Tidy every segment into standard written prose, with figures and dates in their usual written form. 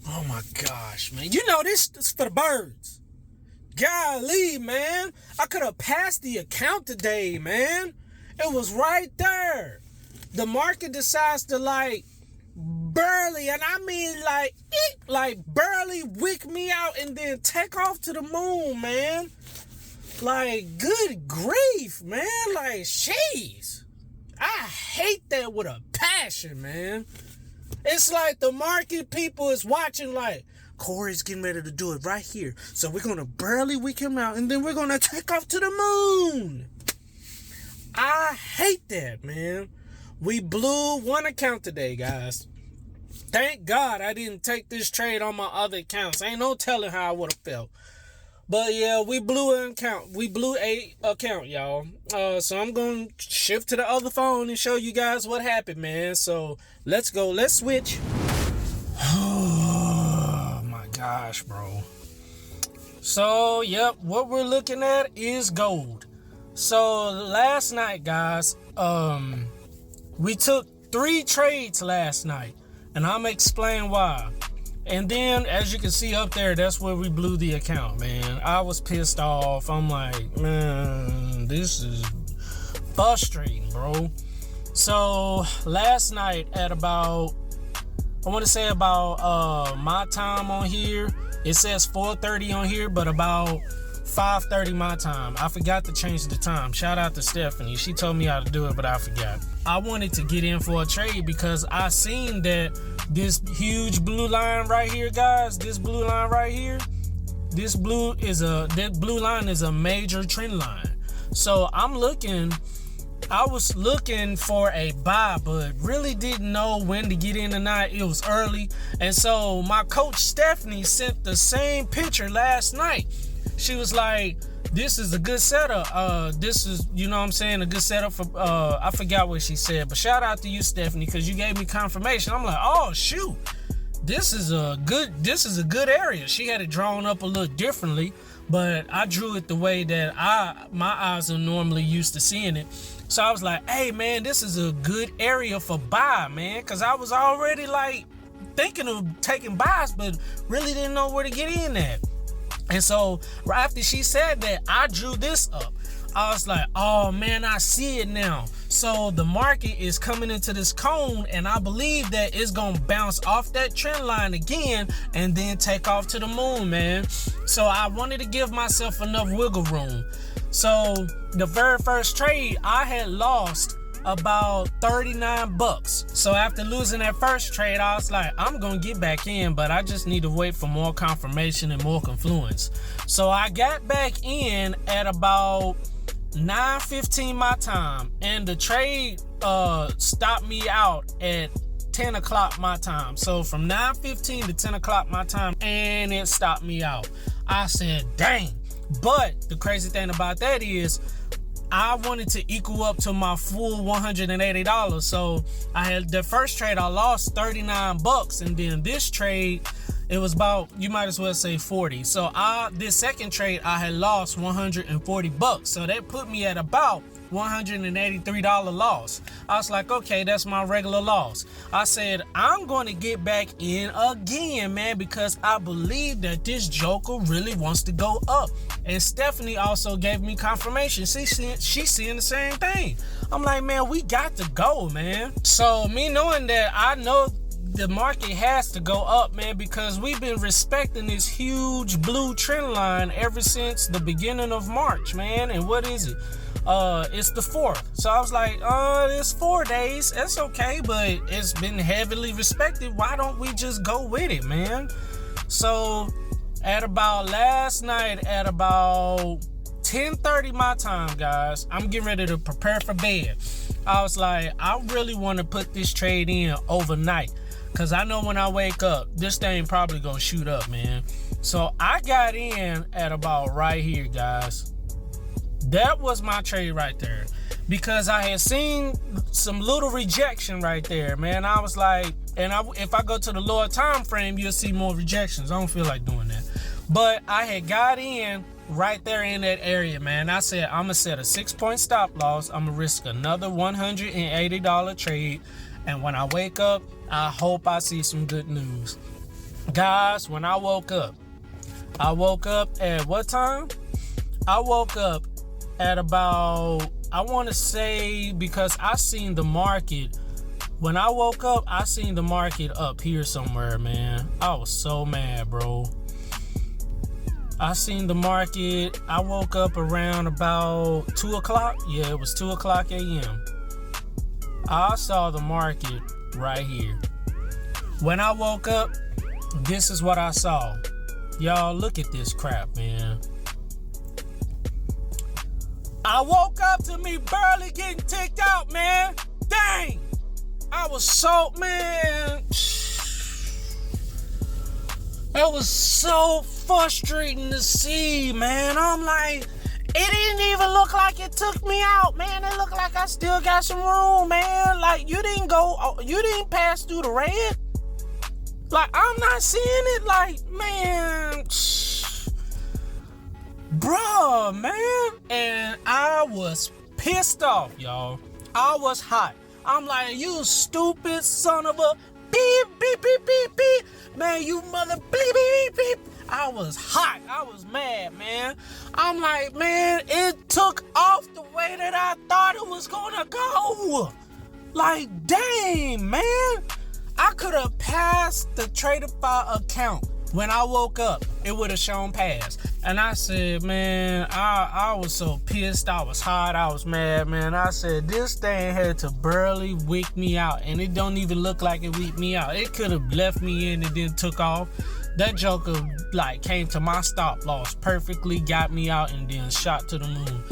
Oh my gosh, man. You know, this is for the birds. Golly, man. I could have passed the account today, man. It was right there. The market decides to barely, and I mean barely wick me out and then take off to the moon, man. Good grief, man. Jeez. I hate that with a passion, man. It's like the market people is watching Corey's getting ready to do it right here. So we're going to barely wick him out and then we're going to take off to the moon. I hate that, man. We blew one account today, guys. Thank God I didn't take this trade on my other accounts. Ain't no telling how I would have felt. But yeah, we blew an account. We blew a account, y'all. So I'm going to shift to the other phone and show you guys what happened, man. So let's go. Let's switch. Oh my gosh, bro. So, yep, what we're looking at is gold. So last night, guys, we took 3 trades last night. And I'm going to explain why. And then, as you can see up there, that's where we blew the account, man. I was pissed off. I'm like, man, this is frustrating, bro. So, last night at about, I want to say about my time on here, it says 4:30 on here, but about 5:30 my time. I forgot to change the time. Shout out to Stephanie. She told me how to do it, but I forgot. I wanted to get in for a trade because I seen that this huge blue line right here, guys, this blue line right here, that blue line is a major trend line. So I was looking for a buy, but really didn't know when to get in or not. It was early. And so my coach Stephanie sent the same picture last night. She was like, this is a good setup. This is, you know what I'm saying, a good setup for, I forgot what she said, but shout out to you, Stephanie, because you gave me confirmation. I'm like, oh, shoot, this is a good area. She had it drawn up a little differently, but I drew it the way that my eyes are normally used to seeing it. So I was like, hey, man, this is a good area for buy, man, because I was already thinking of taking buys, but really didn't know where to get in at. And so right after she said that, I drew this up. I was like, oh man, I see it now. So the market is coming into this cone, and I believe that it's gonna bounce off that trend line again and then take off to the moon, man. So I wanted to give myself enough wiggle room. So the very first trade, I had lost about $39. So after losing that first trade, I was like, I'm gonna get back in, but I just need to wait for more confirmation and more confluence. So I got back in at about 9:15 my time, and the trade stopped me out at 10 o'clock my time. So from 9:15 to 10 o'clock my time, and it stopped me out. I said, dang. But the crazy thing about that is I wanted to equal up to my full $180. So I had the first trade, I lost $39, and then this trade, it was about, you might as well say 40. So this second trade, I had lost $140. So that put me at about $183 loss. I was like, okay, that's my regular loss. I said, I'm going to get back in again, man, because I believe that this joker really wants to go up. And Stephanie also gave me confirmation. She's seeing the same thing. I'm like, man, we got to go, man. So me knowing that, I know the market has to go up, man, because we've been respecting this huge blue trend line ever since the beginning of March, man. And what is it? It's the 4th. So I was like, it's 4 days. That's okay, but it's been heavily respected. Why don't we just go with it, man? So at about last night at about 10:30 my time, guys, I'm getting ready to prepare for bed. I was like, I really want to put this trade in overnight, because I know when I wake up, this thing probably gonna shoot up, man. So I got in at about right here, guys. That was my trade right there, because I had seen some little rejection right there, man. I was like, and if I go to the lower time frame, you'll see more rejections. I don't feel like doing that. But I had got in right there in that area, man. I said, I'm going to set a 6-point stop loss. I'm going to risk another $180 trade. And when I wake up, I hope I see some good news. Guys, when I woke up at what time? I woke up at about, I want to say, because I seen the market. When I woke up, I seen the market up here somewhere, man. I was so mad, bro. I seen the market. I woke up around about 2 o'clock. Yeah, it was 2 o'clock a.m. I saw the market right here. When I woke up, this is what I saw. Y'all, look at this crap, man. I woke up to me barely getting ticked out, man. Dang! I was so, man. That was so frustrating to see, man. I'm like, it didn't even look like it took me out, man. It looked like I still got some room, man. Like, you didn't pass through the red. Like, I'm not seeing it. Like, man, bruh, man. And I was pissed off, y'all. I was hot. I'm like, you stupid son of a beep, beep, beep, beep, beep. Man, you mother beep, beep, beep. I was hot. I was mad, man. I'm like, man, it took off the way that I thought it was gonna go. Like, dang, man. I could have passed the Tradeify account. When I woke up, it would have shown pass. And I said, man, I was so pissed. I was hot. I was mad, man. I said, this thing had to barely wake me out. And it don't even look like it waked me out. It could have left me in and then took off. That joker, like, came to my stop loss perfectly, got me out, and then shot to the moon.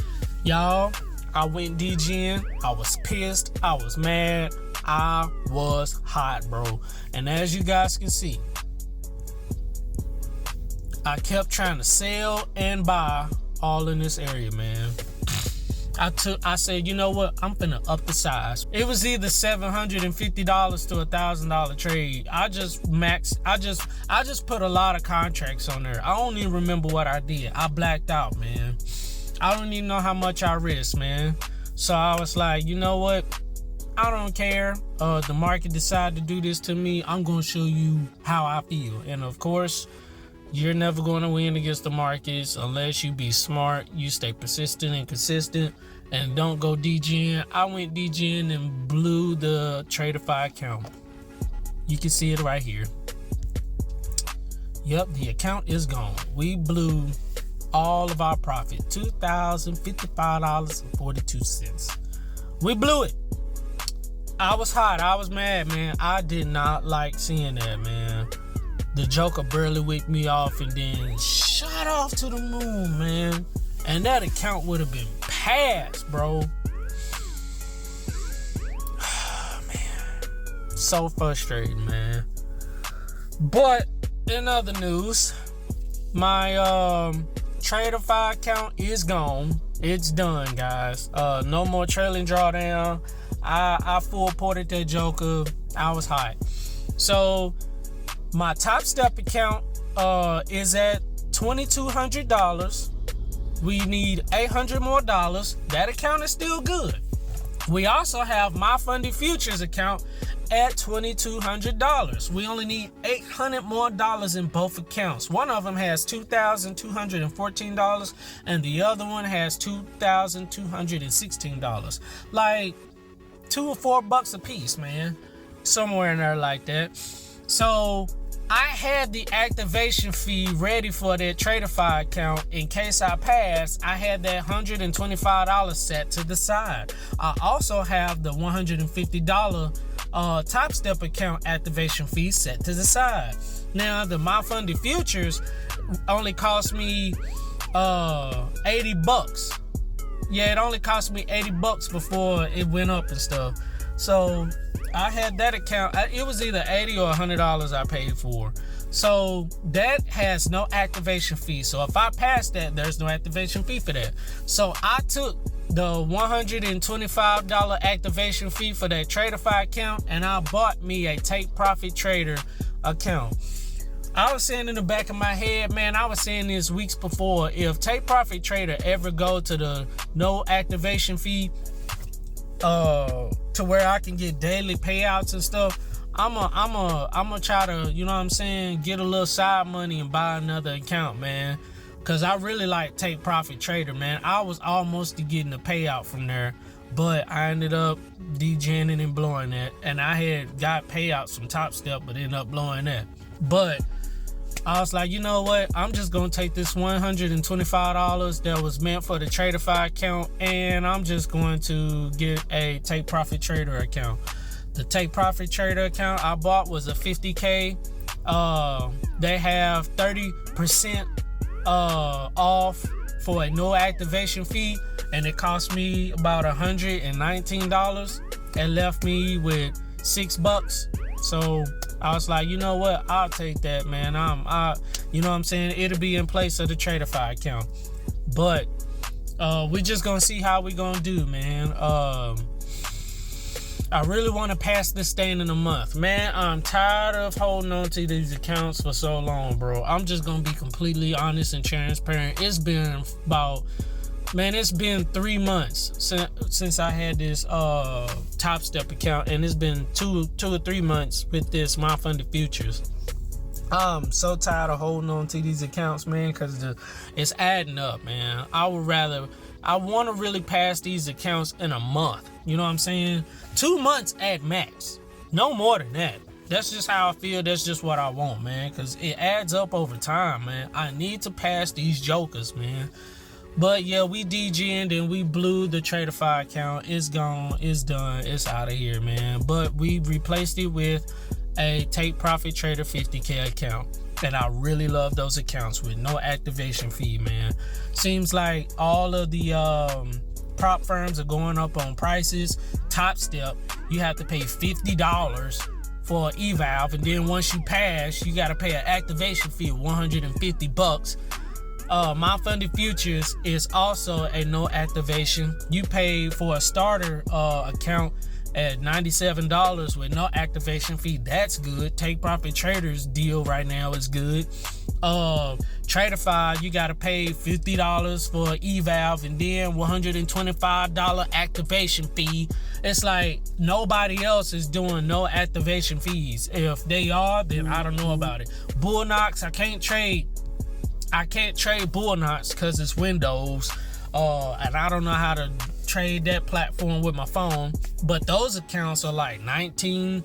Y'all, I went degen. I was pissed. I was mad. I was hot, bro. And as you guys can see, I kept trying to sell and buy all in this area, man. I said, you know what? I'm finna up the size. It was either $750 to $1,000 trade. I just put a lot of contracts on there. I don't even remember what I did. I blacked out, man. I don't even know how much I risked, man. So I was like, you know what? I don't care. The market decided to do this to me. I'm gonna show you how I feel. And of course, you're never going to win against the markets unless you be smart. You stay persistent and consistent and don't go degen. I went degen and blew the Tradeify account. You can see it right here. Yep, the account is gone. We blew all of our profit, $2,055.42. We blew it. I was hot. I was mad, man. I did not like seeing that, man. The joker barely waked me off and then shot off to the moon, man. And that account would have been passed, bro. Man, so frustrating, man. But in other news, my Tradeify account is gone. It's done, guys. No more trailing drawdown. I full ported that joker. I was hot. So my Top Step account is at $2,200. We need $800 more. That account is still good. We also have my Funded Futures account at $2,200. We only need $800 more in both accounts. One of them has $2,214 and the other one has $2,216. Like $2 or $4 a piece, man. Somewhere in there like that. So I had the activation fee ready for that Tradeify account. In case I pass, I had that $125 set to the side. I also have the $150 Top Step account activation fee set to the side. Now, the My Funded Futures only cost me $80. Yeah, it only cost me $80 before it went up and stuff. So I had that account. It was either $80 or $100 I paid for. So that has no activation fee. So if I pass that, there's no activation fee for that. So I took the $125 activation fee for that Tradeify account and I bought me a Take Profit Trader account. I was saying in the back of my head, man, I was saying this weeks before, if Take Profit Trader ever go to the no activation fee, to where I can get daily payouts and stuff, I'm a try to, you know what I'm saying, get a little side money and buy another account, man. Cause I really like Take Profit Trader, man. I was almost getting a payout from there, but I ended up degening and blowing that. And I had got payouts from Top Step, but ended up blowing that. But I was like, you know what? I'm just gonna take this $125 that was meant for the Tradeify account, and I'm just going to get a Take Profit Trader account. The Take Profit Trader account I bought was a $50K. They have 30% off for a no activation fee, and it cost me about $119. It left me with $6. So I was like, you know what? I'll take that, man. You know what I'm saying? It'll be in place of the Tradeify account. But we're just gonna see how we gonna do, man. I really want to pass this thing in a month, man. I'm tired of holding on to these accounts for so long, bro. I'm just gonna be completely honest and transparent. It's been 3 months since I had this Top Step account, and it's been two or 3 months with this My Funded Futures. I'm so tired of holding on to these accounts, man, because it's adding up, man. I want to really pass these accounts in a month. You know what I'm saying? 2 months at max. No more than that. That's just how I feel. That's just what I want, man, because it adds up over time, man. I need to pass these jokers, man. But yeah, we degened and we blew the Tradeify account. It's gone. It's done. It's out of here, man. But we replaced it with a Take Profit Trader 50K account. And I really love those accounts with no activation fee, man. Seems like all of the prop firms are going up on prices. Top Step, you have to pay $50 for eval, and then once you pass, you got to pay an activation fee of $150. My Funded Futures is also a no activation. You pay for a starter account at $97 with no activation fee. That's good. Take Profit Traders deal right now is good. Tradeify, you gotta pay $50 for eval and then $125 activation fee. It's like nobody else is doing no activation fees. If they are, then I don't know about it. Bullnox, I can't trade Bullnox because it's Windows, and I don't know how to trade that platform with my phone. But those accounts are like $19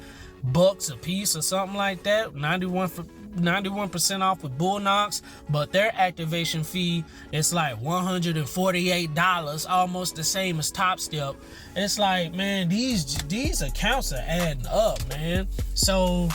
a piece or something like that. 91% off with Bullnox, but their activation fee is like $148, almost the same as Top Step. It's like, man, these accounts are adding up, man. So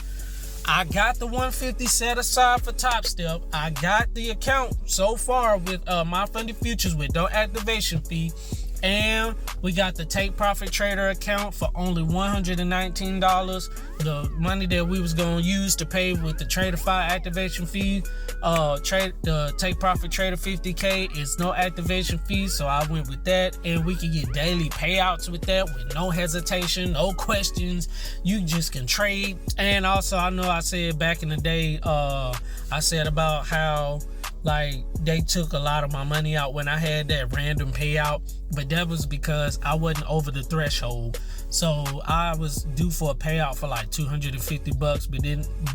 I got the $150 set aside for Top Step. I got the account so far with My Funded Futures with no activation fee. And we got the Take Profit Trader account for only $119. The money that we was gonna use to pay with the Tradeify activation fee, the Take Profit Trader 50K is no activation fee, so I went with that. And we can get daily payouts with that with no hesitation, no questions. You just can trade. And also, I know I said back in the day, I said about how like they took a lot of my money out when I had that random payout, but that was because I wasn't over the threshold. So I was due for a payout for like $250, but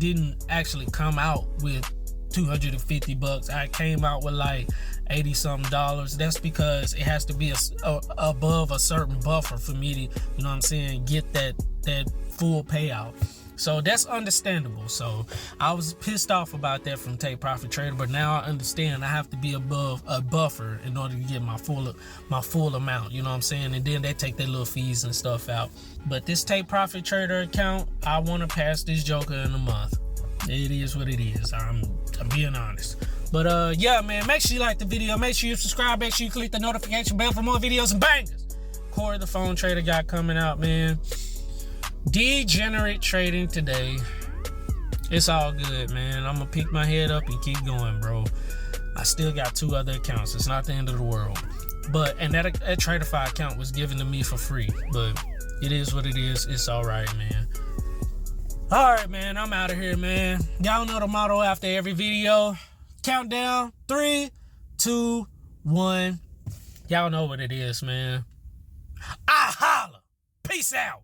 didn't actually come out with $250. I came out with like $80-something. That's because it has to be above a certain buffer for me to, you know what I'm saying, get that full payout. So that's understandable. So I was pissed off about that from Take Profit Trader, but now I understand I have to be above a buffer in order to get my full amount. You know what I'm saying? And then they take their little fees and stuff out. But this Take Profit Trader account, I want to pass this joker in a month. It is what it is. I'm being honest. But yeah, man, make sure you like the video. Make sure you subscribe. Make sure you click the notification bell for more videos and bangers. Corey the Phone Trader got coming out, man. Degenerate trading today. It's all good, man. I'm gonna pick my head up and keep going, bro. I still got 2 other accounts. It's not the end of the world. And that Tradeify account was given to me for free. But it is what it is. It's all right, man. All right, man, I'm out of here, man. Y'all know the motto after every video. Countdown, 3, 2, 1. Y'all know what it is, man. I holla. Peace out.